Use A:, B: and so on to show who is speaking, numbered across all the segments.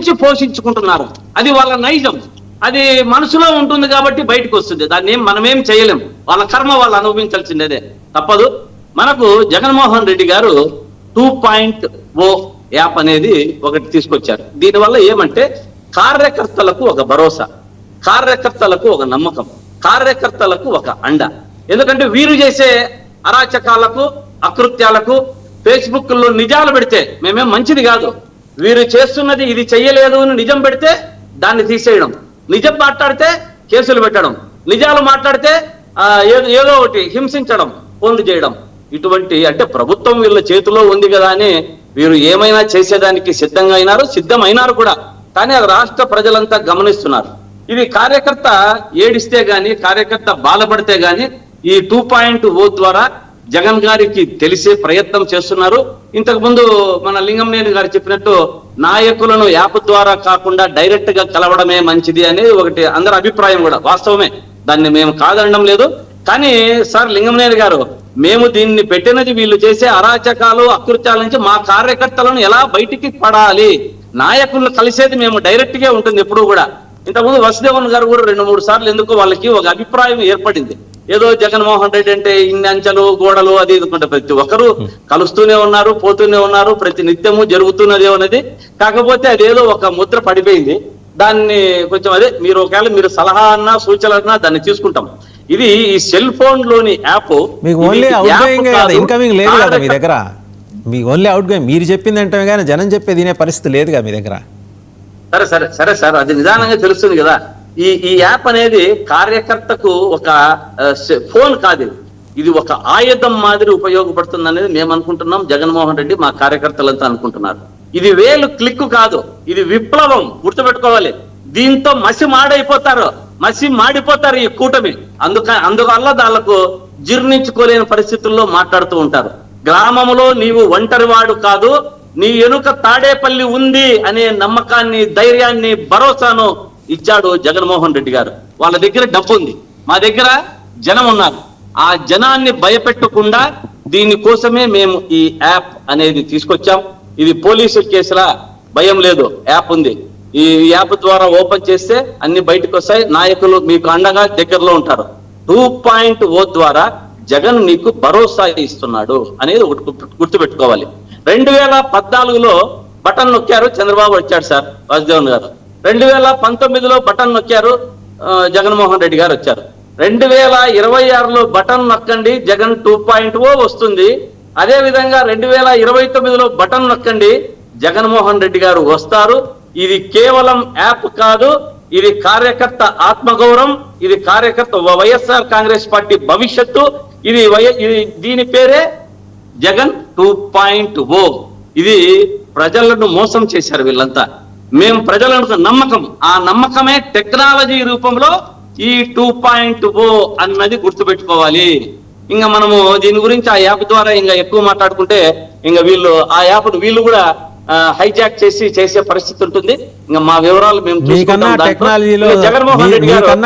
A: నుంచి పోషించుకుంటున్నారు. అది వాళ్ళ నైజం, అది మనసులో ఉంటుంది కాబట్టి బయటకు వస్తుంది. దాన్ని మనమేం చేయలేం, వాళ్ళ కర్మ వాళ్ళు అనుభవించాల్సిందేదే, తప్పదు. మనకు జగన్మోహన్ రెడ్డి గారు 2.0 యాప్ అనేది ఒకటి తీసుకొచ్చారు. దీనివల్ల ఏమంటే కార్యకర్తలకు ఒక భరోసా, కార్యకర్తలకు ఒక నమ్మకం, కార్యకర్తలకు ఒక అండ. ఎందుకంటే వీరు చేసే అరాచకాలకు, అకృత్యాలకు ఫేస్బుక్ లో నిజాలు పెడితే మేమేం మంచిది కాదు, వీరు చేస్తున్నది ఇది చెయ్యలేదు అని నిజం పెడితే దాన్ని తీసేయడం, నిజం మాట్లాడితే కేసులు పెట్టడం, నిజాలు మాట్లాడితే ఏదో ఒకటి హింసించడం, ఫోన్లు చేయడం, ఇటువంటి అంటే ప్రభుత్వం వీళ్ళ చేతిలో ఉంది కదా అని వీరు ఏమైనా చేసేదానికి సిద్ధమైనారు కూడా. కానీ అది రాష్ట్ర ప్రజలంతా గమనిస్తున్నారు. ఇది కార్యకర్త ఏడిస్తే గాని, కార్యకర్త బాధపడితే గాని ఈ 2.0 ద్వారా జగన్ గారికి తెలిసే ప్రయత్నం చేస్తున్నారు. ఇంతకు ముందు మన లింగంనేని గారు చెప్పినట్టు నాయకులను యాప్ ద్వారా కాకుండా డైరెక్ట్ గా కలవడమే మంచిది అనేది ఒకటి అందరి అభిప్రాయం కూడా వాస్తవమే, దాన్ని మేము కాదనడం లేదు. కానీ సార్ లింగంనేని గారు, మేము దీన్ని పెట్టినది వీళ్ళు చేసే అరాచకాలు, అకృత్యాల నుంచి మా కార్యకర్తలను ఎలా బయటికి పడాలి, నాయకులను కలిసేది మేము డైరెక్ట్ గా ఉంటుంది ఎప్పుడు కూడా. ఇంతకుముందు వసుదేవన్ గారు కూడా 2-3 సార్లు ఎందుకో వాళ్ళకి ఒక అభిప్రాయం ఏర్పడింది, ఏదో జగన్మోహన్ రెడ్డి అంటే ఇన్ని అంచెలు గోడలు అది ఇదుకుంటే ప్రతి ఒక్కరు కలుస్తూనే ఉన్నారు, పోతూనే ఉన్నారు, ప్రతి నిత్యము జరుగుతున్నది ఉన్నది. కాకపోతే అదేదో ఒక ముద్ర పడిపోయింది. దాన్ని కొంచెం అదే మీరు ఒకవేళ మీరు సలహా అన్నా సూచన అన్నా దాన్ని తీసుకుంటాం. ఇది ఈ సెల్ ఫోన్ లోని యాప్
B: మీకు ఓన్లీ అవుట్ గోయింగ్ కదా, ఇన్కమింగ్ లేదు కదా మీ దగ్గర. మీకు ఓన్లీ అవుట్ గోయింగ్, మీరు చెప్పింది అంటే కానీ జనం చెప్పేది వినే పరిస్థితి లేదుగా మీ దగ్గర.
A: సరే సార్, అది నిదానంగా తెలుస్తుంది కదా. ఈ యాప్ అనేది కార్యకర్తకు ఒక ఫోన్ కాదు, ఇది ఒక ఆయుధం మాదిరి ఉపయోగపడుతుంది అనేది మేము అనుకుంటున్నాం, జగన్మోహన్ రెడ్డి మా కార్యకర్తలంతా అనుకుంటున్నారు. ఇది వేలు క్లిక్ కాదు, ఇది విప్లవం, గుర్తుపెట్టుకోవాలి. దీంతో మసి మాడిపోతారు ఈ కూటమి. అందువల్ల దాళ్లకు జీర్ణించుకోలేని పరిస్థితుల్లో మాట్లాడుతూ ఉంటారు. గ్రామంలో నీవు ఒంటరివాడు కాదు, నీ ఎనుక తాడేపల్లి ఉంది అనే నమ్మకాన్ని, ధైర్యాన్ని, భరోసాను ఇచ్చాడు జగన్మోహన్ రెడ్డి గారు. వాళ్ళ దగ్గర డబ్బు ఉంది, మా దగ్గర జనం ఉన్నారు. ఆ జనాన్ని భయపెట్టకుండా దీనికోసమే మేము ఈ యాప్ అనేది తీసుకొచ్చాం. ఇది పోలీసు కేసుల భయం లేదు, యాప్ ఉంది. ఈ యాప్ ద్వారా ఓపెన్ చేస్తే అన్ని బయటకు వస్తాయి, నాయకులు మీకు అండగా దగ్గరలో ఉంటారు. 2.0 ద్వారా జగన్ నీకు భరోసా ఇస్తున్నాడు అనేది ఒకటి గుర్తుపెట్టుకోవాలి. 2014లో బటన్ నొక్కారు, చంద్రబాబు వచ్చాడు సార్, వాసుదేవన్ గారు. 2019లో బటన్ నొక్కారు, జగన్మోహన్ రెడ్డి గారు వచ్చారు. 2026లో బటన్ నొక్కండి, జగన్ 2.0 వస్తుంది. అదే విధంగా 2029లో బటన్ నొక్కండి, జగన్మోహన్ రెడ్డి గారు వస్తారు. ఇది కేవలం యాప్ కాదు, ఇది కార్యకర్త ఆత్మగౌరవం, ఇది కార్యకర్త వైఎస్ఆర్ కాంగ్రెస్ పార్టీ భవిష్యత్తు. ఇది దీని పేరే జగన్ 2.0. ఇది ప్రజలను మోసం చేశారు వీళ్ళంతా. మేము ప్రజలకు నమ్మకం, ఆ నమ్మకమే టెక్నాలజీ రూపంలో ఈ 2.0 అన్నది గుర్తుపెట్టుకోవాలి. ఇంకా మనము దీని గురించి ఆ యాప్ ద్వారా ఇంకా ఎక్కువ మాట్లాడుకుంటే ఇంకా ఆ యాప్ వీళ్ళు కూడా హైజాక్ చేసే పరిస్థితి ఉంటుంది. ఇంకా మా వివరాలు మేము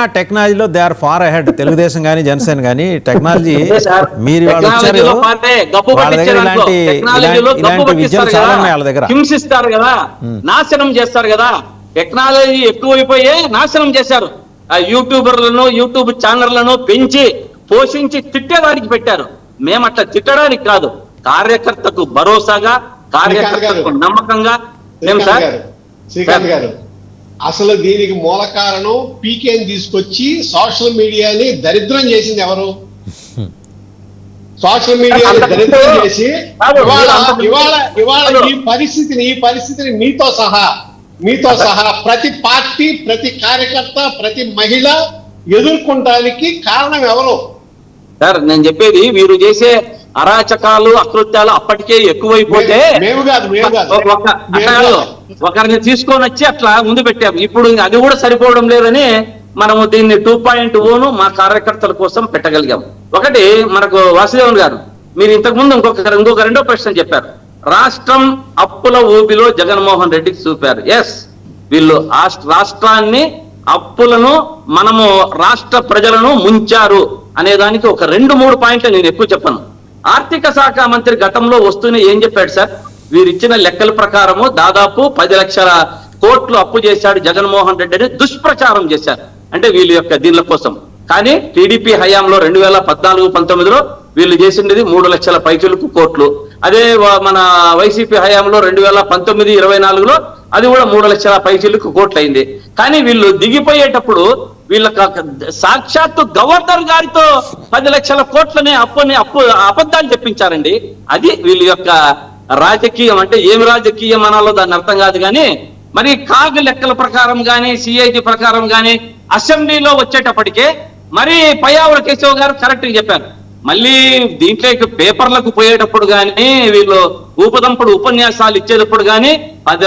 B: టెక్నాలజీలో they are far ahead. Telugu Desam కానీ జనసేన కానీ టెక్నాలజీ మీరు
A: హింసిస్తారు కదా, నాశనం చేస్తారు కదా. టెక్నాలజీ ఎక్కువైపోయే నాశనం చేశారు. ఆ యూట్యూబర్లను, యూట్యూబ్ ఛానళ్లను పెంచి పోషించి తిట్టేదానికి పెట్టారు. మేమట్లా తిట్టడానికి కాదు, కార్యకర్తకు భరోసాగా, కార్యకర్తకు నమ్మకంగా.
C: శ్రీకాంత్ గారు, అసలు దీనికి మూల కారణం పీకేని తీసుకొచ్చి సోషల్ మీడియాని దరిద్రం చేసింది ఎవరు? సోషల్ మీడియాని దరిద్రం చేసి ఇవాళ ఈ పరిస్థితిని మీతో సహా ప్రతి పార్టీ, ప్రతి కార్యకర్త, ప్రతి మహిళ ఎదుర్కొంటానికి కారణం ఎవరు?
A: సార్ నేను చెప్పేది, వీరు చేసే అరాచకాలు, అకృత్యాలు అప్పటికే ఎక్కువైపోతే ఒకరిని తీసుకొని వచ్చి అట్లా ముందు పెట్టాము. ఇప్పుడు అది కూడా సరిపోవడం లేదని మనము దీన్ని 2.0 మా కార్యకర్తల కోసం పెట్టగలిగాం. ఒకటి మనకు వాసుదేవన్ గారు, మీరు ఇంతకు ముందు ఇంకొక రెండో ప్రశ్న చెప్పారు. రాష్ట్రం అప్పుల ఊబిలో జగన్మోహన్ రెడ్డికి చూపారు. ఎస్, వీళ్ళు రాష్ట్రాన్ని, అప్పులను, మనము రాష్ట్ర ప్రజలను ముంచారు అనేదానికి ఒక 2-3 పాయింట్లు నేను ఎక్కువ చెప్పను. ఆర్థిక శాఖ మంత్రి గతంలో వస్తూనే ఏం చెప్పాడు సార్? వీరిచ్చిన లెక్కల ప్రకారము దాదాపు 10 లక్షల కోట్లు అప్పు చేశాడు జగన్మోహన్ రెడ్డి అని దుష్ప్రచారం చేశారు. అంటే వీళ్ళ యొక్క దీనిల కోసం. కానీ టీడీపీ హయాంలో 2014-19లో వీళ్ళు చేసింది 3 లక్షల పైచులకు కోట్లు. అదే మన వైసీపీ హయాంలో 2019-24లో అది కూడా 3 లక్షల పైచులకు కోట్లు అయింది. కానీ వీళ్ళు దిగిపోయేటప్పుడు వీళ్ళకి సాక్షాత్తు గవర్నర్ గారితో 10 లక్షల కోట్లని అబద్ధాలు చెప్పించారండి. అది వీళ్ళ యొక్క రాజకీయం. అంటే ఏమి రాజకీయం అనాలో దాన్ని అర్థం కాదు. కానీ మరి కాగ్ లెక్కల ప్రకారం కానీ సిఐటి ప్రకారం కానీ అసెంబ్లీలో వచ్చేటప్పటికే మరి పయ్యావుల కేశవ్ గారు కరెక్ట్ గా చెప్పారు. మళ్ళీ దీంట్లో పేపర్లకు పోయేటప్పుడు కానీ వీళ్ళు ఊపదంపుడు ఉపన్యాసాలు ఇచ్చేటప్పుడు కానీ 10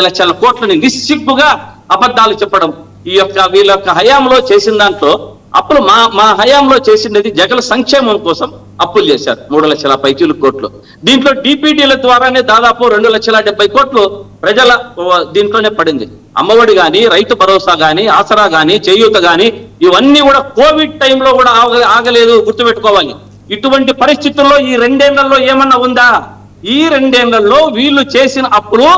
A: లక్షల కోట్లని నిస్సిగ్గుగా అబద్ధాలు చెప్పడం ఈ యొక్క వీళ్ళ యొక్క హయాంలో చేసిన దాంట్లో అప్పులు మా హయాంలో చేసినది జగన్ సంక్షేమం కోసం అప్పులు చేశారు 3 లక్షల పైచీలు కోట్లు. దీంట్లో డిపిటీల ద్వారానే దాదాపు 2,70,000 కోట్లు ప్రజల దీంట్లోనే పడింది. అమ్మఒడి గాని, రైతు భరోసా గాని, ఆసరా గాని, చేయూత గాని ఇవన్నీ కూడా కోవిడ్ టైంలో కూడా ఆగలేదు, గుర్తుపెట్టుకోవాలి. ఇటువంటి పరిస్థితుల్లో ఈ 2 ఏళ్లలో ఏమన్నా ఉందా? ఈ 2 ఏళ్లలో వీళ్ళు చేసిన అప్పులు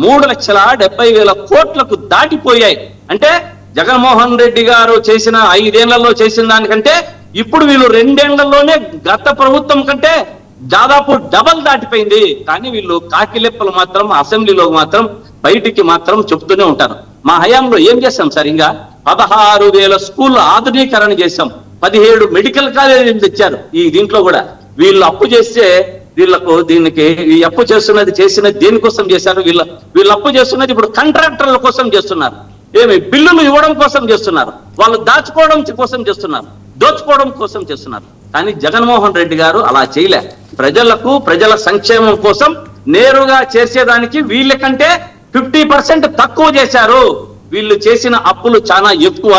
A: 3,70,000 కోట్లకు దాటిపోయాయి. అంటే జగన్మోహన్ రెడ్డి గారు చేసిన 5 ఏళ్లలో చేసిన దానికంటే ఇప్పుడు వీళ్ళు 2 ఏళ్లలోనే గత ప్రభుత్వం కంటే దాదాపు డబల్ దాటిపోయింది. కానీ వీళ్ళు కాకిలెప్పలు మాత్రం అసెంబ్లీలో మాత్రం బయటికి మాత్రం చెప్తూనే ఉంటారు. మా హయాంలో ఏం చేశాం సార్? ఇంకా 16,000 స్కూళ్ళు ఆధునీకరణ చేశాం, 17 మెడికల్ కాలేజీలు తెచ్చారు. ఈ దీంట్లో కూడా వీళ్ళు అప్పు చేస్తే వీళ్ళకు దీనికి ఈ అప్పు చేసినది దేనికోసం చేశారు? వీళ్ళు అప్పు చేస్తున్నది ఇప్పుడు కాంట్రాక్టర్ల కోసం చేస్తున్నారు. ఏమి బిల్లులు ఇవ్వడం కోసం చేస్తున్నారు, వాళ్ళు దాచుకోవడం కోసం చేస్తున్నారు, దోచుకోవడం కోసం చేస్తున్నారు. కానీ జగన్మోహన్ రెడ్డి గారు అలా చేయలే. ప్రజల సంక్షేమం కోసం నేరుగా చేసేదానికి వీళ్ళకంటే 50% తక్కువ చేశారు. వీళ్ళు చేసిన అప్పులు చాలా ఎక్కువ.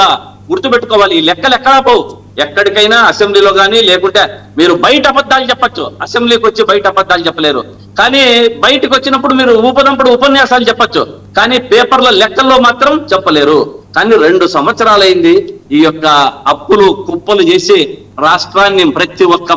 A: గుర్తుపెట్టుకోవాలి. ఈ లెక్కలు ఎక్కడా పోవు. ఎక్కడికైనా అసెంబ్లీలో కానీ లేకుంటే మీరు బయట అబద్ధాలు చెప్పచ్చు, అసెంబ్లీకి వచ్చి బయట అబద్ధాలు చెప్పలేరు. కానీ బయటకు వచ్చినప్పుడు మీరు ఊపదంపుడు ఉపన్యాసాలు చెప్పచ్చు, కానీ పేపర్ల లెక్కల్లో మాత్రం చెప్పలేరు. కానీ 2 సంవత్సరాలైంది ఈ యొక్క అప్పులు కుప్పలు చేసి రాష్ట్రాన్ని ప్రతి ఒక్క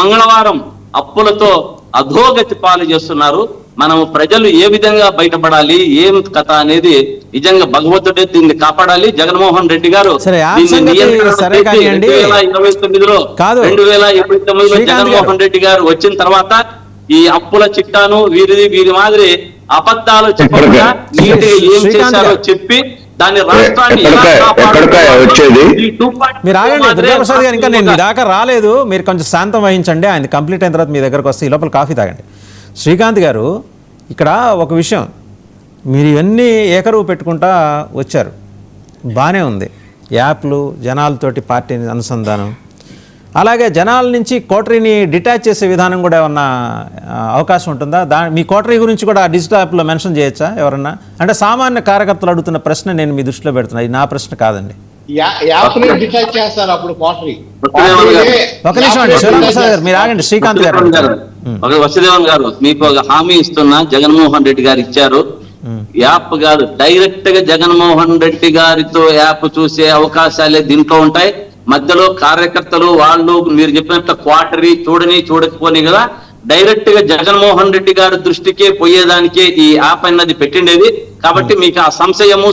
A: మంగళవారం అప్పులతో అధోగతి పాలు చేస్తున్నారు. మనం ప్రజలు ఏ విధంగా బయటపడాలి, ఏం కథ అనేది నిజంగా భగవంతుడే దీన్ని కాపాడాలి. జగన్మోహన్ రెడ్డి గారు 2029లో జగన్మోహన్ రెడ్డి గారు వచ్చిన తర్వాత ఈ అప్పుల చిట్టాను వీరి మాదిరి అబద్ధాలు చెప్పకుండా నీటిగా ఏం చేశారో చెప్పి దాని రాష్ట్రాన్ని
B: మీరు ఆగండి దుర్గాప్రసాద్ గారు, ఇంకా నేను మీ దాకా రాలేదు. మీరు కొంచెం శాంతం వహించండి. ఆయన కంప్లీట్ అయిన తర్వాత మీ దగ్గరకు వస్తే ఈ లోపల కాఫీ తాగండి. శ్రీకాంత్ గారు, ఇక్కడ ఒక విషయం, మీరు ఇవన్నీ ఏకరువు పెట్టుకుంటా వచ్చారు, బాగానే ఉంది. యాప్లు, జనాలతోటి పార్టీని అనుసంధానం, అలాగే జనాల నుంచి కోటరీని డిటాచ్ చేసే విధానం కూడా ఏమన్నా అవకాశం ఉంటుందా? మీ కోటరీ గురించి కూడా డిజిటల్ యాప్లో మెన్షన్ చేయొచ్చా ఎవరన్నా? అంటే సామాన్య కార్యకర్తలు అడుగుతున్న ప్రశ్న నేను మీ దృష్టిలో పెడుతున్నా, ఇది నా ప్రశ్న కాదండి.
C: ఒక
B: నిమిషం అండి శివరామప్రసాద్ గారు, మీరు ఆగండి. శ్రీకాంత్ గారు,
A: వసుదేవన్ గారు, మీకు ఒక హామీ ఇస్తున్నా. జగన్మోహన్ రెడ్డి గారు ఇచ్చారు. యాప్ కాదు, డైరెక్ట్ గా జగన్మోహన్ రెడ్డి గారితో యాప్ చూసే అవకాశాలే దీంట్లో ఉంటాయి. మధ్యలో కార్యకర్తలు వాళ్ళు మీరు చెప్పినట్టు క్వార్టరీ చూడకపోని కదా, డైరెక్ట్ గా జగన్మోహన్ రెడ్డి గారి దృష్టికే పోయేదానికే ఈ యాప్ అన్నది పెట్టిండేది. కాబట్టి మీకు ఆ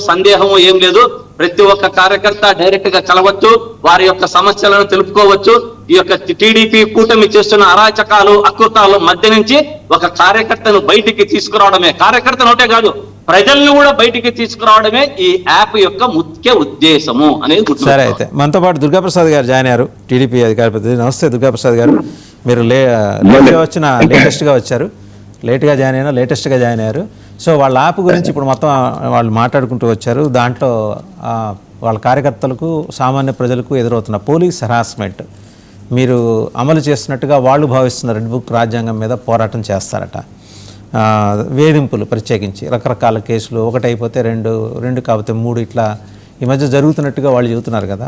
A: సందేహము ఏం లేదు. ప్రతి ఒక్క కార్యకర్త డైరెక్ట్ గా కలవచ్చు, వారి యొక్క సమస్యలను తెలుపుకోవచ్చు. ఈ యొక్క టీడీపీ కూటమి చేస్తున్న అరాచకాలు, అకృతాలు మధ్య నుంచి ఒక కార్యకర్తను బయటికి తీసుకురావడమే, కార్యకర్తను ఒకటే కాదు ప్రజల్ని కూడా బయటికి తీసుకురావడమే ఈ యాప్ యొక్క ముఖ్య ఉద్దేశము అనేది.
B: సరే, అయితే మనతో పాటు దుర్గాప్రసాద్ గారు జాయిన్ అయ్యారు, టీడీపీ అధికార ప్రతినిధి. నమస్తే దుర్గాప్రసాద్ గారు, మీరు లేట్గా జాయిన్ అయ్యారు. సో వాళ్ళ యాప్ గురించి ఇప్పుడు మొత్తం వాళ్ళు మాట్లాడుకుంటూ వచ్చారు. దాంట్లో వాళ్ళ కార్యకర్తలకు, సామాన్య ప్రజలకు ఎదురవుతున్న పోలీస్ హెరాస్మెంట్ మీరు అమలు చేస్తున్నట్టుగా వాళ్ళు భావిస్తున్న రెడ్ బుక్ రాజ్యాంగం మీద పోరాటం చేస్తారట. వేధింపులు ప్రత్యేకించి రకరకాల కేసులు, ఒకటి అయిపోతే రెండు కాకపోతే 3 ఇట్లా ఈ మధ్య జరుగుతున్నట్టుగా వాళ్ళు చెబుతున్నారు కదా.